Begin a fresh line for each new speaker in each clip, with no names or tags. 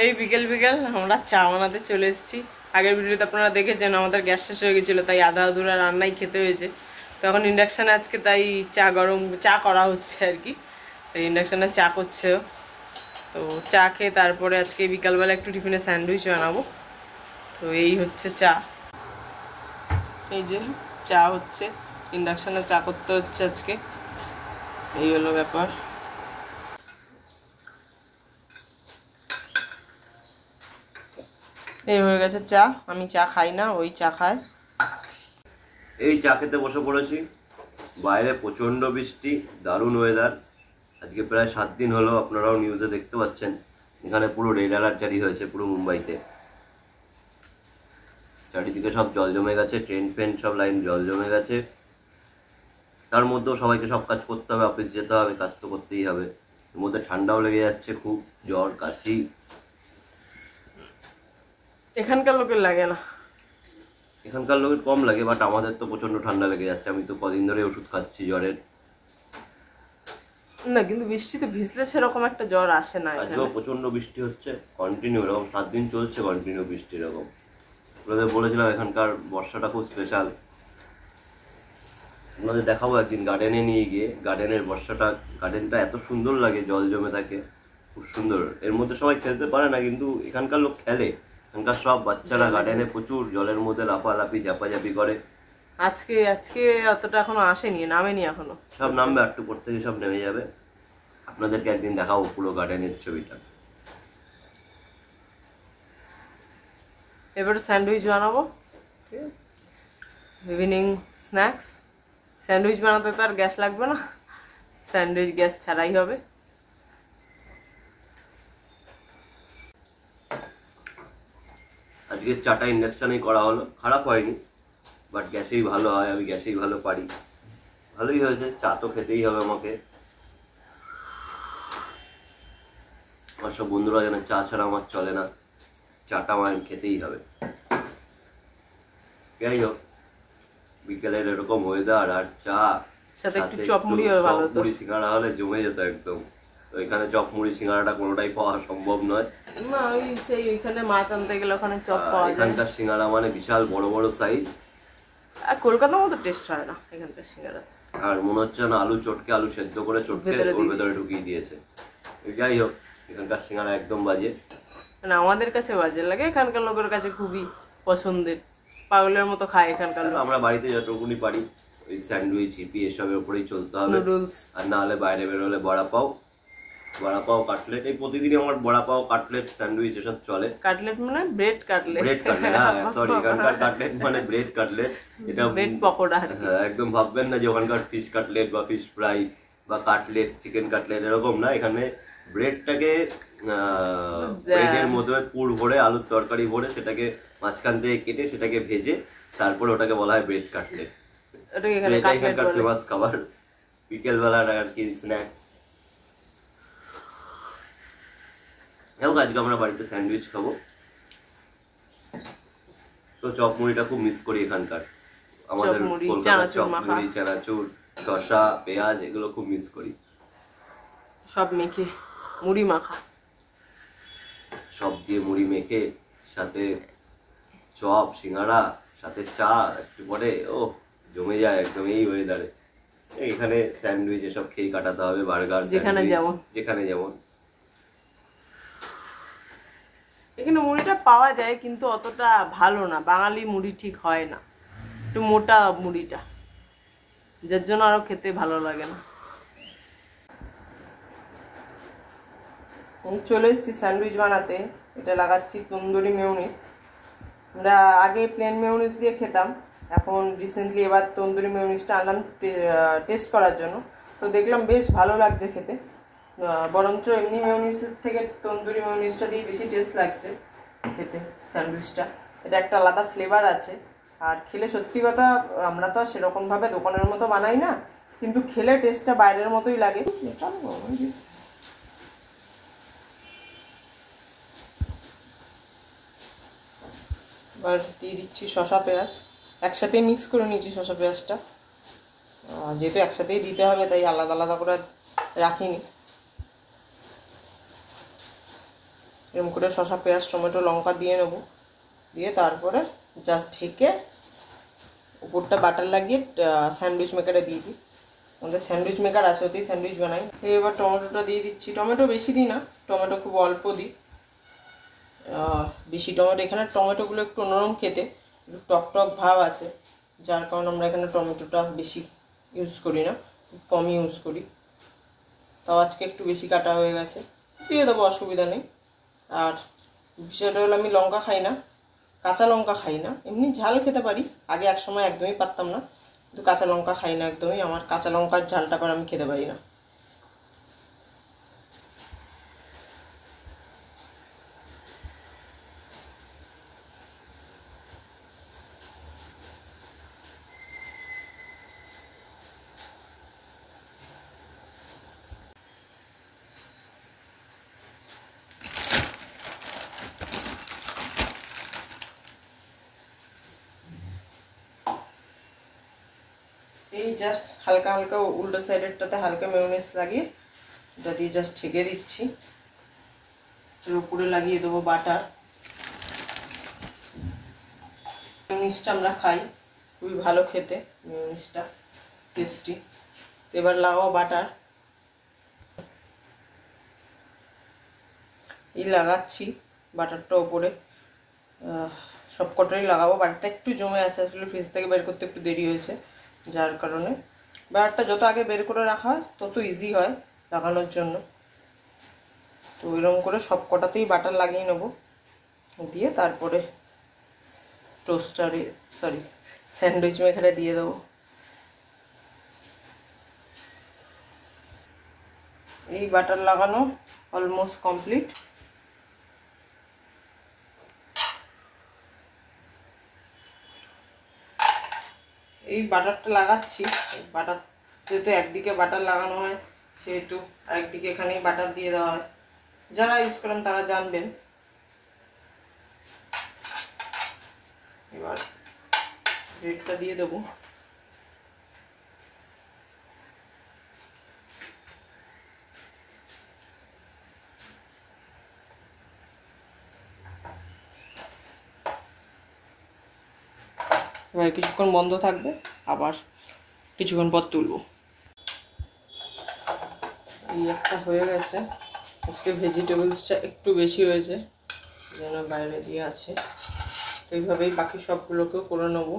এই বিকেল বিকেল আমরা চা বানাতে চলে এসেছি। আগের ভিডিওতে আপনারা দেখেছেন আমাদের গ্যাস শেষ হয়ে গেছিলো, তাই আধা আধুরা রান্নাই খেতে হয়েছে। তো এখন ইন্ডাকশানে আজকে তাই চা করা হচ্ছে আর কি। তাই ইন্ডাকশানে চা করছে। তো চা খেয়ে তারপরে আজকে বিকালবেলা একটু টিফিনে স্যান্ডউইচ বানাবো। তো এই হচ্ছে চা, এই যে চা হচ্ছে, ইন্ডাকশানে চা করতে হচ্ছে আজকে। এই হলো ব্যাপার। এই হয়ে গেছে চা। আমি চা খাই না, ওই চা খায়।
এই চা খেতে বসে পড়েছি। বাইরে প্রচণ্ড বৃষ্টি, দারুণ ওয়েদার। আজকে প্রায় 7 দিন হলো, আপনারাও নিউজে দেখতে পাচ্ছেন। এখানে পুরো রেড অ্যালার্ট জারি হয়েছে পুরো মুম্বাইতে। চারিদিকে সব জল জমে গেছে, ট্রেন ফ্রেন সব লাইন জল জমে গেছে। তার মধ্যেও সবাইকে সব কাজ করতে হবে, অফিস যেতে হবে, কাজ তো করতেই হবে। এর মধ্যে ঠান্ডাও লেগে যাচ্ছে খুব, জ্বর কাশি।
এখানকার লোকের লাগে না,
এখানকার লোকের কম লাগে, বাট আমাদের তো প্রচণ্ড ঠান্ডা লেগে যাচ্ছে। আমি তো কদিন ধরে ওষুধ খাচ্ছি জ্বরের।
না কিন্তু বৃষ্টিতে ভিজলে সেরকম একটা জ্বর আসে না।
আজকেও প্রচণ্ড বৃষ্টি হচ্ছে কন্টিনিউ, এরকম 7 দিন চলছে কন্টিনিউ বৃষ্টি। এরকম আপনাদের বলেছিলাম এখানকার বর্ষাটা খুব স্পেশাল। আপনাদের দেখাবো একদিন গার্ডেনে নিয়ে গিয়ে। গার্ডেনের বর্ষাটা, গার্ডেনটা এত সুন্দর লাগে, জল জমে থাকে, খুব সুন্দর। এর মধ্যে সবাই খেলতে পারে না, কিন্তু এখানকার লোক খেলে। এখানকার সব বাচ্চারা গার্ডেনে প্রচুর জলের মধ্যে লাফালাফি ঝাপাঝাপি করে।
আজকে আজকে অতটা এখনো আসেনি, নামেনি এখনো। সব
নামবে, একটু পর থেকে সব নেমে যাবে। আপনাদেরকে একদিন দেখাবো পুরো গার্ডেনের ছবিটা।
এবারে স্যান্ডউইচ বানাবো, ঠিক আছে? Evening snacks. স্যান্ডউইচ বানাতে তো আর গ্যাস লাগবে না, স্যান্ডউইচ গ্যাস ছাড়াই হবে।
আজকে চাটা ইন্ডাকশানেই করা হলো, খারাপ হয়নি, বাট গ্যাসেই ভালো হয়, আমি গ্যাসেই ভালো পারি। ভালোই হয়েছে। চা তো খেতেই হবে আমাকে। আমার সব বন্ধুরা জানে চা ছাড়া আমার চলে না, চাটা আমার খেতেই হবে। যাই হোক, বিকেলের এরকম ওয়েদার আর চা
সাথে একটু চপ মুড়ি হবে, ভালো হতো।
মুড়ি সিঙ্গাড়া হলে জমে যেত একদম। তো এখানে চপ মুড়ি সিঙ্গাড়াটা কোনোটাই পাওয়া সম্ভব নয়।
না ওই সেই ওইখানে মাছ আনতে গেলে ওখানে চপ পাওয়া যায়।
এখানকার সিঙ্গাড়া মানে বিশাল বড় বড় সাইজ,
আর কলকাতার মতো টেস্ট হয় না এখানকার সিঙ্গাড়া।
আর মনে হচ্ছে না আলু চটকে, আলু সেদ্ধ করে চটকে ওর ভেতরে ঢুকিয়ে দিয়েছে। যাই হোক, এখানকার সিঙ্গাড়া একদম বাজে,
মানে আমাদের কাছে বাজে লাগে, এখানকার লোকের কাছে খুবই পছন্দের, পাগলের মতো খায় এখানকার লোক।
আমরা বাড়িতে যতটুকুনি পারি ওই স্যান্ডউইচ হিপি এসবের উপরেই চলতে হবে,
নুডলস। আর
না হলে বাইরে বেরোলে বড়া পাও, কাটলেট। এই প্রতিদিনই আমার বড়া পাও, কাটলেট, স্যান্ডউইচ এসব চলে।
কাটলেট মানে ব্রেড কাটলেট,
ব্রেড কাটলেট, হ্যাঁ সরি, এখানকার কাটলেট মানে ব্রেড কাটলেট। এটা
ব্রেড পকোড়া।
হ্যাঁ, একদম ভাববেন না যে ওখানকার ফিশ কাটলেট বা ফিশ ফ্রাই বা কাটলেট, চিকেন কাটলেট এরকম না। এখানে ব্রেডটাকে ব্রেডের মধ্যে পুর ভরে, আলুর তরকারি ভরে, সেটাকে মাঝখান থেকে কেটে সেটাকে ভেজে তারপরে ওটাকে বলা হয় ব্রেড কাটলেট। এটা এখানকার ফেমাস খাবার, বিকেলবেলার আর কি স্ন্যাক্স। আজকে আমরা বাড়িতে স্যান্ডউইচ খাবো। তো চপ মুড়িটা খুব মিস করি এখানকার, আমাদের কলকাতার চপ মুড়ি, চানাচুর, শসা, পেঁয়াজ এগুলো খুব মিস করি।
সব মেখে মুড়ি মাখা,
সব দিয়ে মুড়ি মেখে, সাথে চপ সিঙ্গাড়া, সাথে চা একটু পরে, ও জমে যায় একদম এই ওয়েদারে। এখানে স্যান্ডউইচ এসব খেয়ে কাটাতে হবে, বার্গার
যেখানে
যেমন।
এখানে মুড়িটা পাওয়া যায় কিন্তু অতটা ভালো না, বাঙালি মুড়ি ঠিক হয় না, একটু মোটা মুড়িটা, যার জন্য আরো খেতে ভালো লাগে না। আমি চলে এসেছি স্যান্ডউইচ বানাতে। এটা লাগাচ্ছি তন্দুরি মেয়োনিজ। আমরা আগে প্লেন মেয়োনিজ দিয়ে খেতাম, এখন রিসেন্টলি এবার তন্দুরি মেয়োনিজটা আনলাম টেস্ট করার জন্য। তো দেখলাম বেশ ভালো লাগছে খেতে, বরঞ্চ এমনি মেয়োনিজের থেকে তন্দুরি মেয়োনিজটা দিয়ে বেশি টেস্ট লাগছে খেতে স্যান্ডউইচটা। এটা একটা আলাদা ফ্লেভার আছে, আর খেলে সত্যি কথা, আমরা তো আর সেরকমভাবে দোকানের মতো বানাই না, কিন্তু খেলে টেস্টটা বাইরের মতোই লাগে। এবার দিয়ে দিচ্ছি শসা পেঁয়াজ, একসাথেই মিক্স করে নিচ্ছি শসা পেঁয়াজটা, যেহেতু একসাথেই দিতে হবে তাই আলাদা আলাদা করে রাখিনি। এরকম করে শসা, পেঁয়াজ, টমেটো, লঙ্কা দিয়ে নেব। দিয়ে তারপরে জাস্ট ঢেকে উপরটা বাটার লাগিয়ে স্যান্ডউইচ মেকারে দিয়ে দিই। আমাদের স্যান্ডউইচ মেকার আছে, ওতেই স্যান্ডউইচ বানাই। এবার টমেটোটা দিয়ে দিচ্ছি। টমেটো বেশি দিই না, টমেটো খুব অল্প দিই। বেশি টমেটো, এখানে টমেটোগুলো একটু নরম খেতে, একটু টক টক ভাব আছে, যার কারণে আমরা এখানে টমেটোটা বেশি ইউজ করি না, কমই ইউজ করি। তাও আজকে একটু বেশি কাটা হয়ে গেছে, দিয়ে দেবো, অসুবিধা নেই। আর বিষয়টা হলো আমি লঙ্কা খাই না, কাঁচা লঙ্কা খাই না। এমনি ঝাল খেতে পারি, আগে এক সময় একদমই পারতাম না, কিন্তু কাঁচা লঙ্কা খাই না একদমই। আমার কাঁচা লঙ্কার ঝালটা পর আমি খেতে পারি না। এই জাস্ট হালকা হালকা উল্টো সাইডেরটাতে হালকা মেয়োনিজ লাগিয়ে এটা দিয়ে জাস্ট ঢেকে দিচ্ছি। এর উপরে লাগিয়ে দেবো বাটার। মেয়োনিজটা আমরা খাই, খুবই ভালো খেতে মেয়োনিজটা, টেস্টি। তো এবার লাগাবো বাটার। এই লাগাচ্ছি বাটারটা ওপরে, সবকটাই লাগাবো। বাটারটা একটু জমে আছে, আসলে ফ্রিজ থেকে বের করতে একটু দেরি হয়েছে, যার কারণে। বাটারটা যত আগে বের করে রাখা হয় তত ইজি হয় লাগানোর জন্য। তো এরকম করে সব কটাতেই বাটার লাগিয়ে নেব, দিয়ে তারপরে স্যান্ডউইচ মেকারে দিয়ে দেবো। এই বাটার লাগানো অলমোস্ট কমপ্লিট। এই বাটারটা লাগাচ্ছি, বাটার যেহেতু একদিকে বাটার লাগানো হয় সেহেতু আরেকদিকে এখানেই বাটার দিয়ে দেওয়া হয়। যারা ইউজ করেন তারা জানবেন। এবার ব্রেডটা দিয়ে দেবো। এবার কিছুক্ষণ বন্ধ থাকবে, আবার কিছুক্ষণ পর তুলব। এই একটা হয়ে গেছে। আজকে ভেজিটেবলসটা একটু বেশি হয়েছে, যেন বাইরে দিয়ে আছে। তো এইভাবেই বাকি সবগুলোকেও করে নেবো।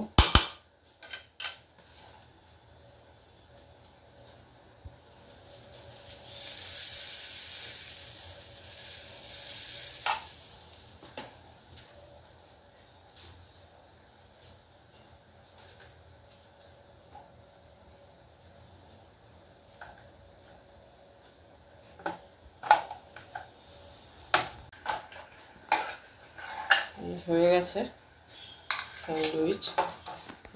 হয়ে গেছে স্যান্ডউইচ,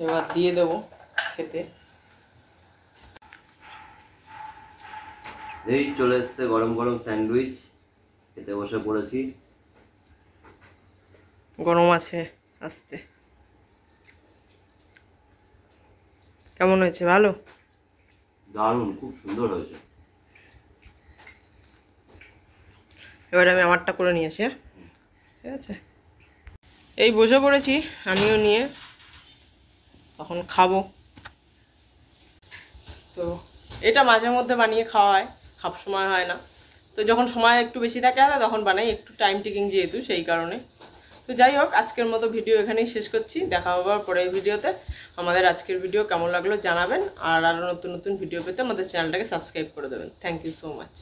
এবার দিয়ে দেবো খেতে।
এই চলে এসছে গরম গরম স্যান্ডউইচ, খেতে বসে পড়েছি।
গরম আছে আস্তে। কেমন হয়েছে? ভালো,
দারুণ, খুব সুন্দর হয়েছে।
এবার আমি আমারটা করে নিয়েছি। হ্যাঁ, ঠিক আছে। এই বসে পড়েছি আমিও নিয়ে, তখন খাবো। তো এটা মাঝে মধ্যে বানিয়ে খাওয়া হয়, সব সময় হয় না। তো যখন সময় একটু বেশি থাকে হাতে তখন বানাই, একটু টাইম টেকিং যেহেতু, সেই কারণে। তো যাই হোক, আজকের মতো ভিডিও এখানেই শেষ করছি। দেখা হবার পরের ভিডিওতে। আমাদের আজকের ভিডিও কেমন লাগলো জানাবেন, আর আরও নতুন নতুন ভিডিও পেতে আমাদের চ্যানেলটাকে সাবস্ক্রাইব করে দেবেন। Thank you so much.